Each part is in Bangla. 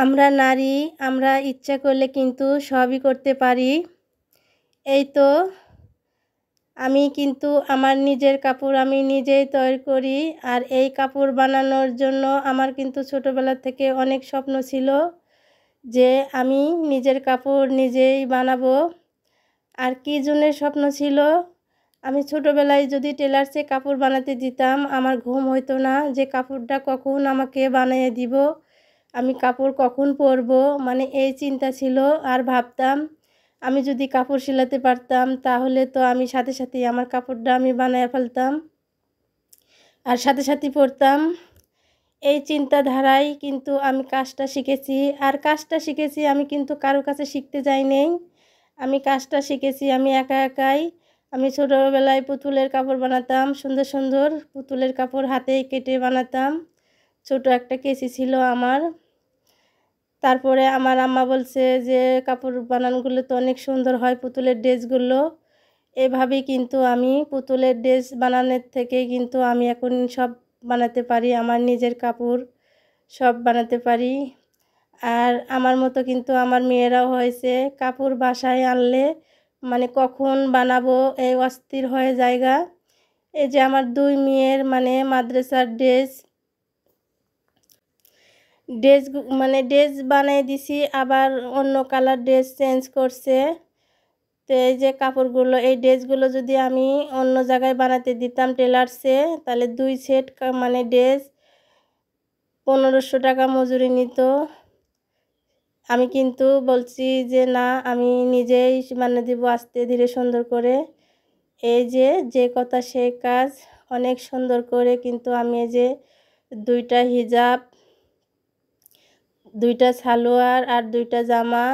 আমরা নারী, আমরা ইচ্ছা করলে কিন্তু সবই করতে পারি। এই তো আমি কিন্তু আমার নিজের কাপড় আমি নিজেই তৈরি করি। আর এই কাপড় বানানোর জন্য আমার কিন্তু ছোটোবেলা থেকে অনেক স্বপ্ন ছিল যে আমি নিজের কাপড় নিজেই বানাবো। আর কী জন্যে স্বপ্ন ছিল, আমি ছোটোবেলায় যদি টেলার্সে কাপড় বানাতে দিতাম আমার ঘুম হতো না যে কাপড়টা কখন আমাকে বানিয়ে দিব, আমি কাপড় কখন পরবো, মানে এই চিন্তা ছিল। আর ভাবতাম আমি যদি কাপড় সেলাতে পারতাম তাহলে তো আমি সাথে সাথেই আমার কাপড়টা আমি বানিয়ে ফেলতাম আর সাথে সাথেই পরতাম। এই চিন্তাধারায় কিন্তু আমি কাজটা শিখেছি। আর কাজটা শিখেছি আমি কিন্তু কারো কাছে শিখতে যাই নাই, আমি কাজটা শিখেছি আমি একা একাই। আমি ছোটোবেলায় পুতুলের কাপড় বানাতাম, সুন্দর সুন্দর পুতুলের কাপড় হাতেই কেটে বানাতাম। ছোটো একটা কেচি ছিল আমার। তারপরে আমার আম্মা বলছে যে কাপড় বানানোগুলো তো অনেক সুন্দর হয় পুতুলের ড্রেসগুলো। এভাবেই কিন্তু আমি পুতুলের ড্রেস বানানোর থেকে কিন্তু আমি এখন সব বানাতে পারি, আমার নিজের কাপড় সব বানাতে পারি। আর আমার মতো কিন্তু আমার মেয়েরাও হয়েছে, কাপড় বাসায় আনলে মানে কখন বানাবো এই অস্থির হয়ে জায়গা। এই যে আমার দুই মেয়ের মানে মাদ্রাসার ড্রেস মানে ড্রেস বানিয়ে দিছি, আবার অন্য কালার ড্রেস চেঞ্জ করছে। তো এই যে কাপড়গুলো, এই ড্রেসগুলো যদি আমি অন্য জায়গায় বানাতে দিতাম টেলার্সে, তাহলে 2 সেট মানে ড্রেস 1500 টাকা মজুরি নিত। আমি কিন্তু বলছি যে না, আমি নিজেই বানিয়ে দিব আস্তে ধীরে সুন্দর করে। এই যে কথা সেই কাজ, অনেক সুন্দর করে কিন্তু আমি এই যে 2টা হিজাব, 2টা সালোয়ার আর 2টা জামা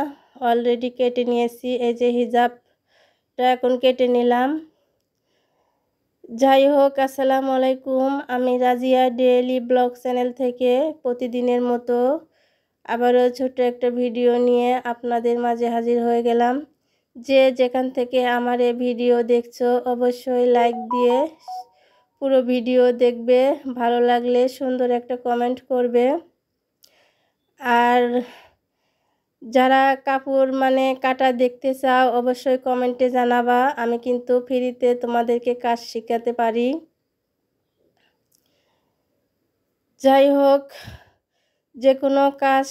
অলরেডি কেটে নিয়েছি। এই যে হিজাবটা এখন কেটে নিলাম। যাই হোক, আসসালামু আলাইকুম। আমি রাজিয়া ডেইলি ব্লগ চ্যানেল থেকে প্রতিদিনের মতো আবারও ছোট্ট একটা ভিডিও নিয়ে আপনাদের মাঝে হাজির হয়ে গেলাম। যে যেখান থেকে আমার এই ভিডিও দেখছো অবশ্যই লাইক দিয়ে পুরো ভিডিও দেখবে, ভালো লাগলে সুন্দর একটা কমেন্ট করবে। আর যারা কাপড় মানে কাটা দেখতে চাও অবশ্যই কমেন্টে জানাবা, আমি কিন্তু ফ্রিতে তোমাদেরকে কাজ শেখাতে পারি। যাই হোক, যে কোনো কাজ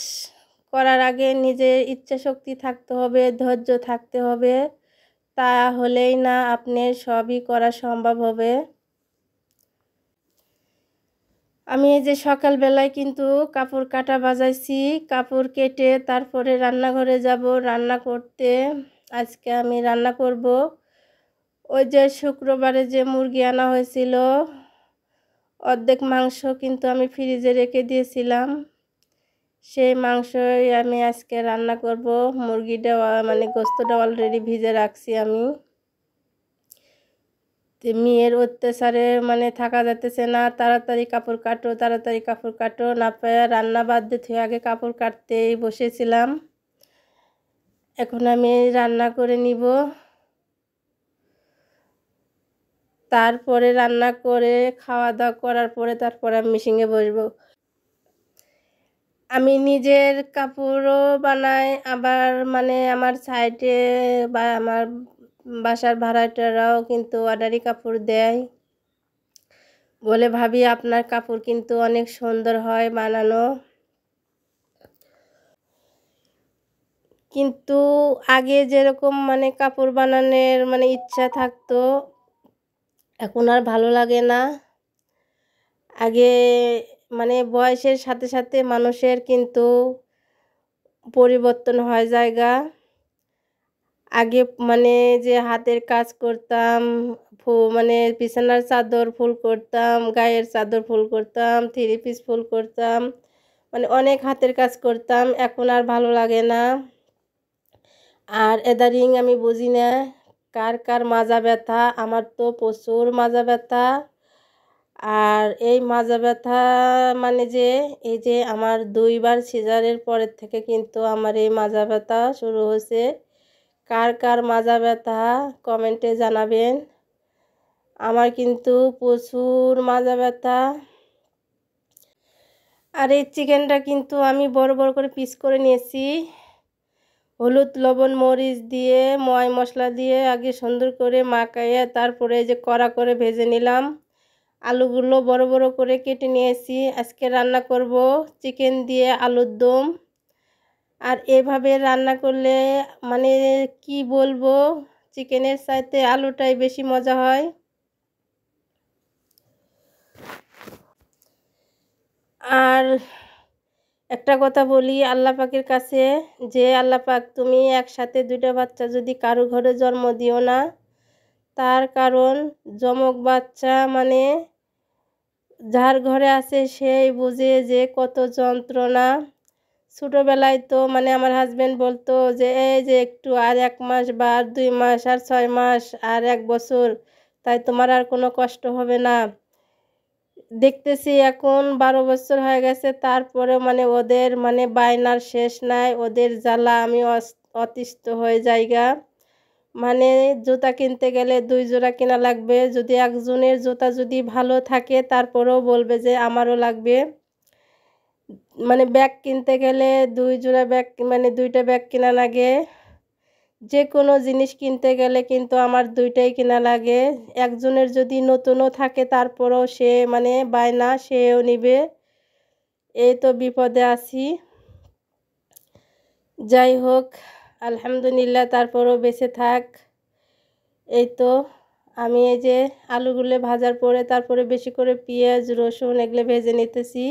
করার আগে নিজের ইচ্ছা শক্তি থাকতে হবে, ধৈর্য থাকতে হবে, তাহলেই না আপনার সবই করা সম্ভব হবে। আমি এই যে সকালবেলায় কিন্তু কাপড় কাটা বাজাইছি, কাপড় কেটে তারপরে রান্নাঘরে যাব রান্না করতে। আজকে আমি রান্না করব ওই যে শুক্রবারে যে মুরগি আনা হয়েছিল, অর্ধেক মাংস কিন্তু আমি ফ্রিজে রেখে দিয়েছিলাম, সেই মাংসই আমি আজকে রান্না করব। মুরগিটা মানে গোস্তটা অলরেডি ভিজে রাখছি আমি। মেয়ের অত্যাচারে মানে থাকা যাচ্ছে না, তাড়াতাড়ি কাপড় কাটো তাড়াতাড়ি কাপড় কাটো, না পায়ে রান্না বাদ দিয়ে আগে কাপড় কাটতেই বসেছিলাম। এখন আমি রান্না করে নিব, তারপরে রান্না করে খাওয়া দাওয়া করার পরে তারপরে আমি মেশিনে বসবো। আমি নিজের কাপড়ও বানাই, আবার মানে আমার সাইডে বা আমার বাসার ভাড়াটিয়ারাও কিন্তু অর্ডারি কাপড় দেয়, বলে ভাবি আপনার কাপড় কিন্তু অনেক সুন্দর হয় বানানো। কিন্তু আগে যেরকম মানে কাপড় বানানোর মানে ইচ্ছা থাকতো এখন আর ভালো লাগে না। আগে মানে বয়সের সাথে সাথে মানুষের কিন্তু পরিবর্তন হয় জায়গা। আগে মানে যে হাতের কাজ করতাম, মানে বিছানার চাদর ফুল করতাম, গায়ের চাদর ফুল করতাম, 3 পিস ফুল করতাম, মানে অনেক হাতের কাজ করতাম, এখন আর ভালো লাগে না। আর এদারিং আমি বুঝি না কার কার মাজা ব্যথা, আমার তো প্রচুর মাজা ব্যথা। আর এই মাজা ব্যথা মানে যে এই যে আমার 2বার সিজারের পরের থেকে কিন্তু আমার এই মাজা ব্যথা শুরু হয়েছে। কার কার মাজা ব্যথা কমেন্টে জানাবেন। আমার কিন্তু প্রচুর মাজা ব্যথা। আর এই চিকেনটা কিন্তু আমি বড় বড় করে পিস করে নিয়েছি। হলুদ লবণ মরিচ দিয়ে ময় মশলা দিয়ে আগে সুন্দর করে মাখাইয়ে তারপরে যে কড়া করে ভেজে নিলাম। আলুগুলো বড় বড় করে কেটে নিয়েছি। আজকে রান্না করব চিকেন দিয়ে আলুর দম। আর এভাবে রান্না করলে মানে কি বলবো, চিকেনের চাইতে আলুটাই বেশি মজা হয়। আর একটা কথা বলি আল্লাহ পাকের কাছে, যে আল্লাহ পাক তুমি একসাথে দুইটা বাচ্চা যদি কারো ঘরে জন্ম দিও না, তার কারণ যমক বাচ্চা মানে যার ঘরে আছে সেই বুঝে যে কত যন্ত্রণা। ছোটোবেলায় তো মানে আমার হাজব্যান্ড বলতো যে এই যে একটু আর 1 মাস বা আর 2 মাস আর 6 মাস আর 1 বছর, তাই তোমার আর কোনো কষ্ট হবে না। দেখতেছি এখন 12 বছর হয়ে গেছে, তারপরেও মানে ওদের মানে বায়নার শেষ নাই। ওদের জ্বালা আমি অতিষ্ঠ হয়ে যাইগা। মানে জুতা কিনতে গেলে 2 জোড়া কেনা লাগবে। যদি একজনের জুতা যদি ভালো থাকে তারপরেও বলবে যে আমারও লাগবে। মানে ব্যাগ কিনতে গেলে 2 জোড়া ব্যাগ মানে 2টা ব্যাগ কেনা লাগে। যে কোনো জিনিস কিনতে গেলে কিন্তু আমার 2টাই কেনা লাগে। একজনের যদি নতুনও থাকে তারপরেও সে মানে বায়না সেও নিবে। এই তো বিপদে আছি। যাই হোক আলহামদুলিল্লাহ, তারপরেও বেঁচে থাক। এই তো আমি এই যে আলুগুলো ভাজার পরে তারপরে বেশি করে পেঁয়াজ রসুন এগুলো ভেজে নিতেছি।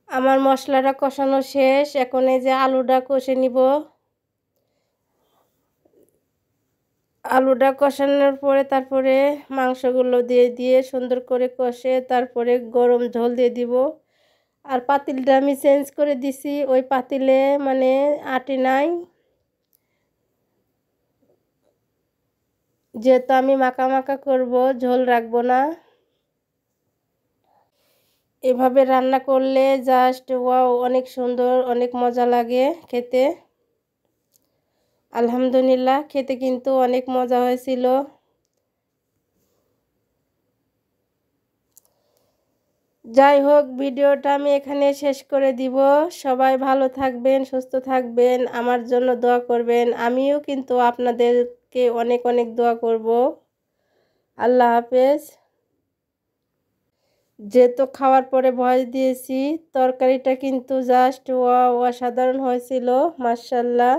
আমার মশলাটা কষানো শেষ, এখন এই যে আলুটা কষে নিব। আলুটা কষানোর পরে তারপরে মাংসগুলো দিয়ে সুন্দর করে কষে তারপরে গরম ঝোল দিয়ে দিব। আর পাতিলটা আমি চেঞ্জ করে দিছি, ওই পাতিলে মানে আটে নাই, যেহেতু আমি মাখা মাখা করব, ঝোল রাখবো না। এভাবে রান্না করলে জাস্ট ওয়াও, অনেক সুন্দর, অনেক মজা লাগে খেতে। আলহামদুলিল্লাহ খেতে কিন্তু অনেক মজা হয়েছিল। যাই হোক ভিডিওটা আমি এখানে শেষ করে দিব। সবাই ভালো থাকবেন, সুস্থ থাকবেন, আমার জন্য দোয়া করবেন। আমিও কিন্তু আপনাদেরকে অনেক অনেক দোয়া করব। আল্লাহ হাফেজ। যেহেতু খাওয়ার পরে ভয়েস দিয়েছি, তরকারিটা কিন্তু জাস্ট ওয়াও, অসাধারণ হয়েছিল, মাশাআল্লাহ।